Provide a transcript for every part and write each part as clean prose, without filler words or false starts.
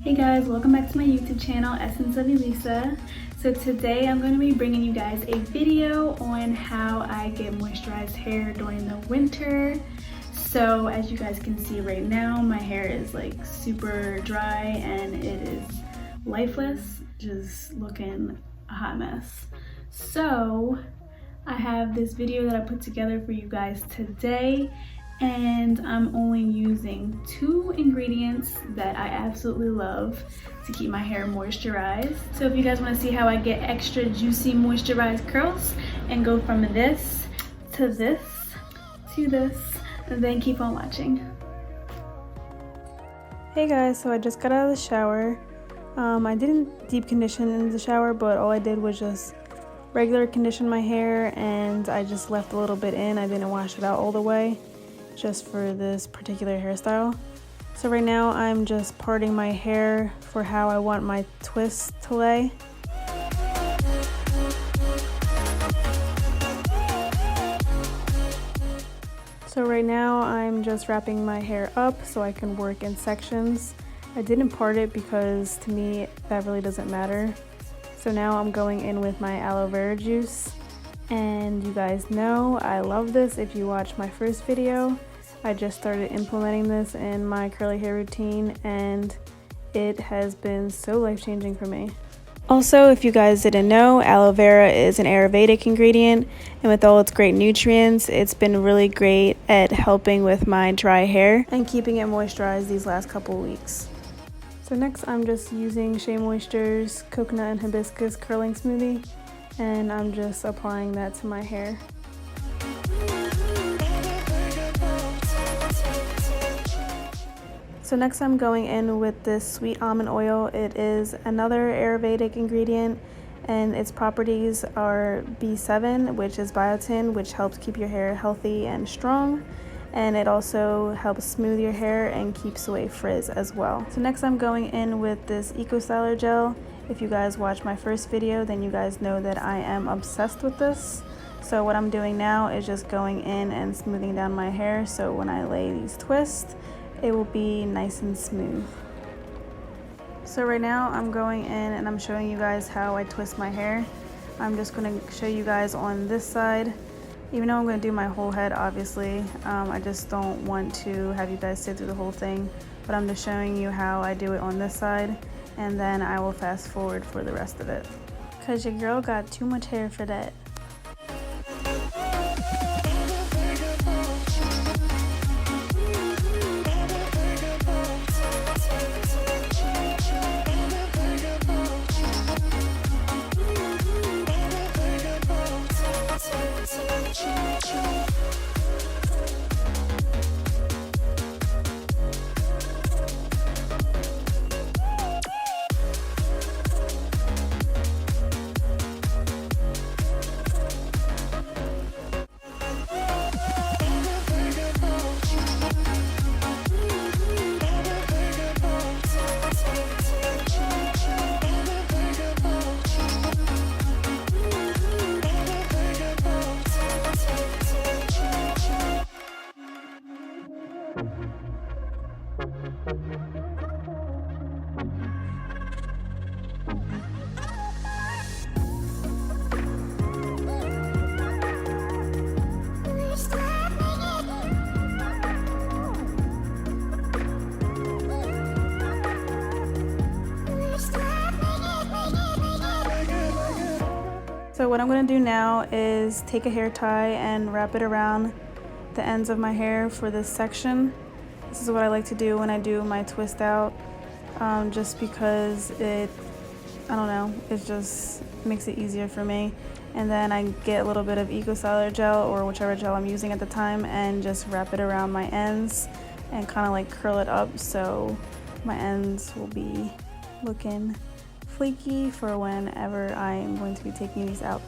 Hey guys, welcome back to my YouTube channel, Essence of Elisa. So today I'm going to be bringing you guys a video on how I get moisturized hair during the winter. So as you guys can see right now, my hair is like super dry and it is lifeless, just looking a hot mess. So I have this video that I put together for you guys today, and I'm only using 2 ingredients that I absolutely love to keep my hair moisturized. So if you guys want to see how I get extra juicy moisturized curls and go from this to this to this, then keep on watching. Hey guys, so I just got out of the shower. I didn't deep condition in the shower, but all I did was just regular condition my hair, and I just left a little bit in. I didn't wash it out all the way, just for this particular hairstyle. So right now I'm just parting my hair for how I want my twist to lay. So right now I'm just wrapping my hair up so I can work in sections. I didn't part it because to me that really doesn't matter. So now I'm going in with my aloe vera juice. And you guys know I love this. If you watched my first video, I just started implementing this in my curly hair routine and it has been so life-changing for me. Also, if you guys didn't know, aloe vera is an ayurvedic ingredient, and with all its great nutrients, it's been really great at helping with my dry hair and keeping it moisturized these last couple weeks. So next I'm just using Shea Moisture's coconut and hibiscus curling smoothie, and I'm just applying that to my hair. So next I'm going in with this sweet almond oil. It is another Ayurvedic ingredient, and its properties are B7, which is biotin, which helps keep your hair healthy and strong. And it also helps smooth your hair and keeps away frizz as well. So next I'm going in with this Eco Styler gel. If you guys watched my first video, then you guys know that I am obsessed with this. So what I'm doing now is just going in and smoothing down my hair, so when I lay these twists, it will be nice and smooth. So right now I'm going in and I'm showing you guys how I twist my hair. I'm just going to show you guys on this side. Even though I'm going to do my whole head, obviously, I just don't want to have you guys sit through the whole thing, but I'm just showing you how I do it on this side, and then I will fast forward for the rest of it, because your girl got too much hair for that. So what I'm going to do now is take a hair tie and wrap it around the ends of my hair for this section. This is what I like to do when I do my twist out, just because I don't know, it just makes it easier for me. And then I get a little bit of Eco Styler gel or whichever gel I'm using at the time and just wrap it around my ends and kind of like curl it up so my ends will be looking flaky for whenever I am going to be taking these out.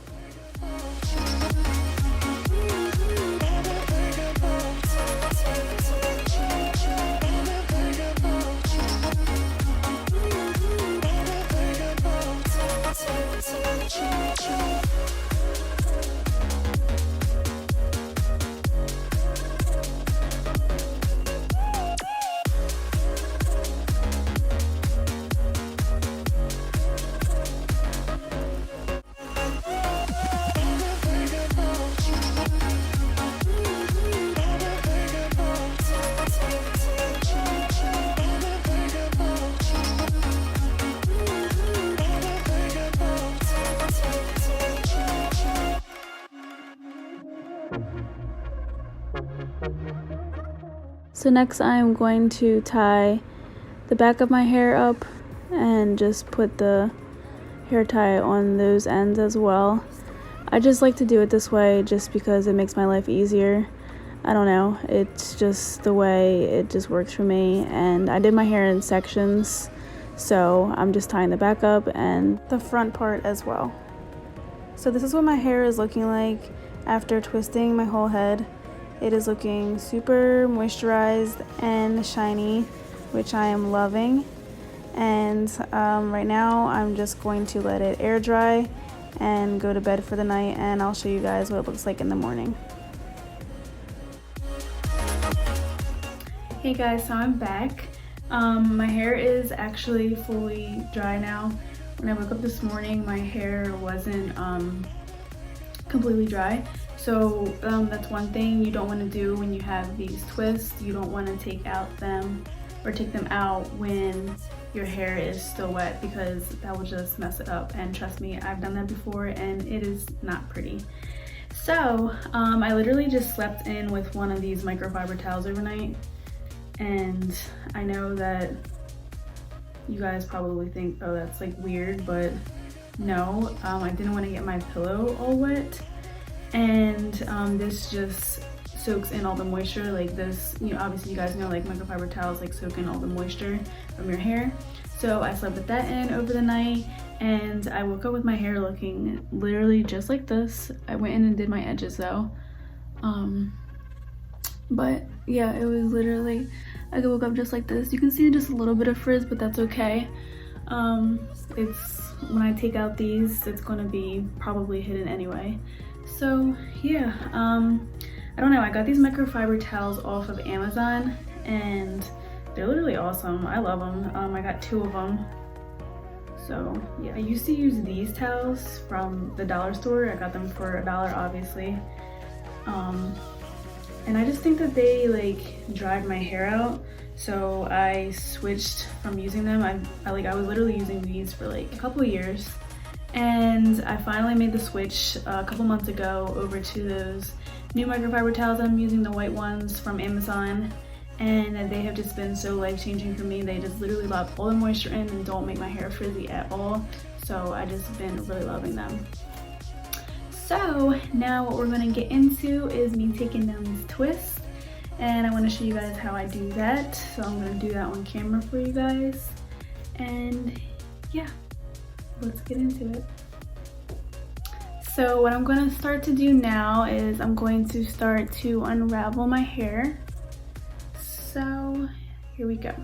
So next I'm going to tie the back of my hair up and just put the hair tie on those ends as well. I just like to do it this way just because it makes my life easier. I don't know, it's just the way it just works for me, and I did my hair in sections, so I'm just tying the back up and the front part as well. So this is what my hair is looking like after twisting my whole head. It is looking super moisturized and shiny, which I am loving. And right now I'm just going to let it air dry and go to bed for the night, and I'll show you guys what it looks like in the morning. Hey guys, so I'm back. My hair is actually fully dry now. When I woke up this morning, my hair wasn't completely dry. So that's one thing you don't want to do when you have these twists. You don't want to take them out when your hair is still wet, because that will just mess it up. And trust me, I've done that before and it is not pretty. So I literally just slept in with one of these microfiber towels overnight. And I know that you guys probably think, oh, that's like weird, but no, I didn't want to get my pillow all wet. And this just soaks in all the moisture. Like this, obviously you guys know, like microfiber towels like soak in all the moisture from your hair. So I slept with that in over the night, and I woke up with my hair looking literally just like this. I went in and did my edges though. But yeah, it was literally, I woke up just like this. You can see just a little bit of frizz, but that's okay. It's, when I take out these, it's gonna be probably hidden anyway. So yeah, I don't know, I got these microfiber towels off of Amazon and they're literally awesome. I love them. I got 2 of them. So yeah, I used to use these towels from the dollar store. I got them for $1, obviously. And I just think that they like dried my hair out. So I switched from using them. I was literally using these for like a couple of years. And I finally made the switch a couple months ago over to those new microfiber towels. I'm using the white ones from Amazon, and they have just been so life-changing for me. They just literally lock all the moisture in and don't make my hair frizzy at all. So I just been really loving them. So now what we're gonna get into is me taking down these twists, and I want to show you guys how I do that. So I'm gonna do that on camera for you guys, and yeah, let's get into it. So what I'm going to start to do now is I'm going to start to unravel my hair. So here we go.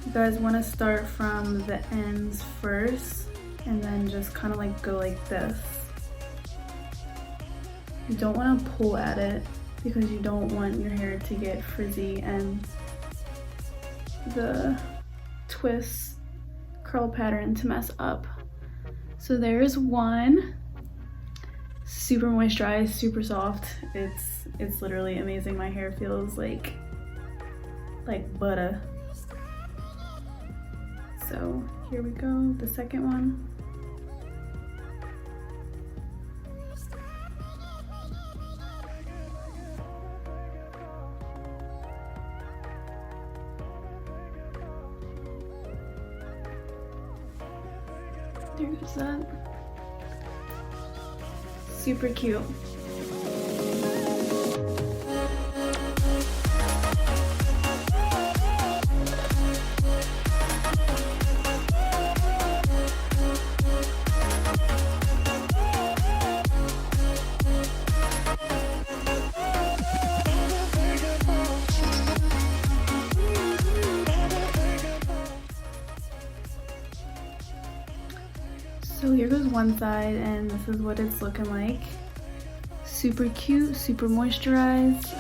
You guys want to start from the ends first and then just kind of like go like this. You don't want to pull at it because you don't want your hair to get frizzy and the twist curl pattern to mess up. So there's one. Super moisturized, super soft. It's literally amazing. My hair feels like butter. So here we go, the second one. There goes that. Super cute. So here goes one side, and this is what it's looking like. Super cute, super moisturized.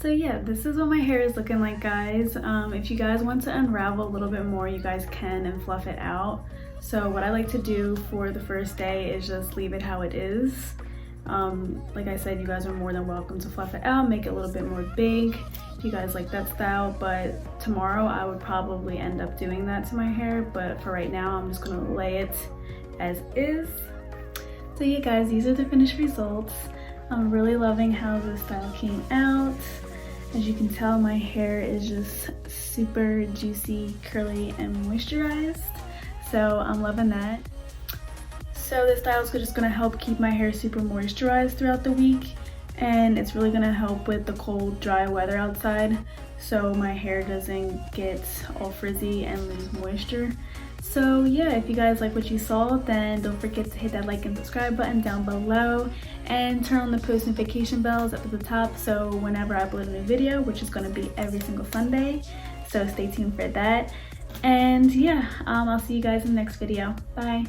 So yeah, this is what my hair is looking like, guys. If you guys want to unravel a little bit more, you guys can and fluff it out. So what I like to do for the first day is just leave it how it is. Like I said, you guys are more than welcome to fluff it out, make it a little bit more big if you guys like that style, but tomorrow I would probably end up doing that to my hair, but for right now I'm just gonna lay it as is. So yeah guys, these are the finished results. I'm really loving how this style came out. As you can tell, my hair is just super juicy, curly, and moisturized. So I'm loving that. So this style is just gonna help keep my hair super moisturized throughout the week. And it's really gonna help with the cold, dry weather outside. So my hair doesn't get all frizzy and lose moisture. So yeah, if you guys like what you saw, then don't forget to hit that like and subscribe button down below and turn on the post notification bells up at the top so whenever I upload a new video, which is going to be every single Sunday, so stay tuned for that. And yeah, I'll see you guys in the next video. Bye.